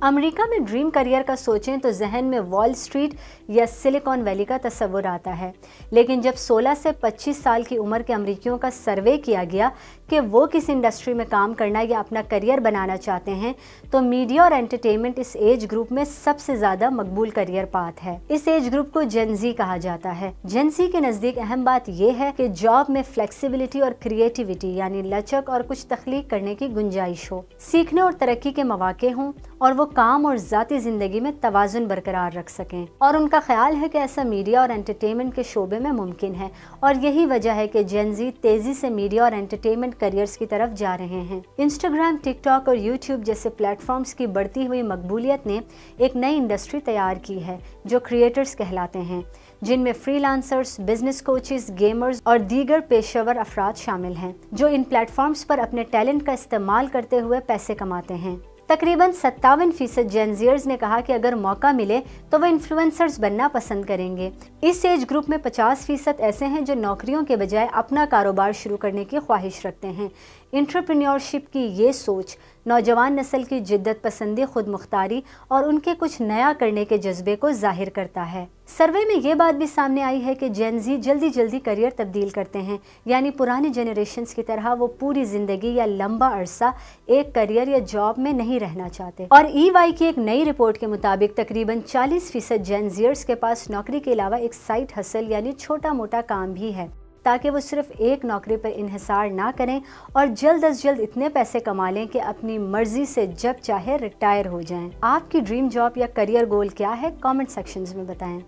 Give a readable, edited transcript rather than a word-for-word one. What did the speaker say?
America में dream career का सोचें तो जहन में वॉल स्ट्रीट या सिलिकॉन वैली का तस्वुर आता है, लेकिन जब 16 से 25 साल की उम्र के अमेरिकियों का सर्वे किया गया कि वो किस इंडस्ट्री में काम करना या अपना करियर बनाना चाहते हैं, तो मीडिया और एंटरटेनमेंट इस एज ग्रुप में सबसे ज़्यादा मकबूल करियर पाथ है। इस एज ग्रुप को जेन ज़ी कहा जाता है। जेन ज़ी के नज़दीक अहम बात यह है कि जॉब में फ्लेक्सिबिलिटी और क्रिएटिविटी यानी लचक और कुछ तख्लीक करने की गुंजाइश हो, सीखने और तरक्की के मौके हों और वो काम और ज़ाती ज़िंदगी में तवाज़ुन बरकरार रख सकें। और उनका ख्याल है कि ऐसा मीडिया और एंटरटेनमेंट के शोबे में मुमकिन है और यही वजह है कि जेन ज़ी तेज़ी से मीडिया और एंटरटेनमेंट करियर्स की तरफ जा रहे हैं। इंस्टाग्राम, टिकटॉक और यूट्यूब जैसे प्लेटफॉर्म्स की बढ़ती हुई मकबूलियत ने एक नई इंडस्ट्री तैयार की है जो क्रिएटर्स कहलाते हैं, जिनमें फ्रीलांसर्स, बिजनेस कोचेस, गेमर्स और दीगर पेशेवर अफराद शामिल हैं जो इन प्लेटफॉर्म्स पर अपने टैलेंट का इस्तेमाल करते हुए पैसे कमाते हैं। तकरीबन 57% जेनज़ियर्स ने कहा कि अगर मौका मिले तो वह इन्फ्लुएंसर्स बनना पसंद करेंगे। इस एज ग्रुप में 50% ऐसे हैं जो नौकरियों के बजाय अपना कारोबार शुरू करने की ख्वाहिश रखते हैं। एंटरप्रेन्योरशिप की ये सोच नौजवान नस्ल की जिद्दत पसंदी, खुद मुख्तारी और उनके कुछ नया करने के जज्बे को जाहिर करता है। सर्वे में ये बात भी सामने आई है कि जेन ज़ी जल्दी जल्दी करियर तब्दील करते हैं, यानी पुरानी जनरेशन्स की तरह वो पूरी ज़िंदगी या लंबा अरसा एक करियर या जॉब में नहीं रहना चाहते। और EY की एक नई रिपोर्ट के मुताबिक तकरीबन 40% जेन ज़ियर्स के पास नौकरी के अलावा एक साइड हसल यानी छोटा मोटा काम भी है, ताकि वो सिर्फ एक नौकरी पर इन्हिसार ना करें और जल्द अज जल्द इतने पैसे कमा लें कि अपनी मर्जी से जब चाहे रिटायर हो जाएं। आपकी ड्रीम जॉब या करियर गोल क्या है? कमेंट सेक्शंस में बताएं।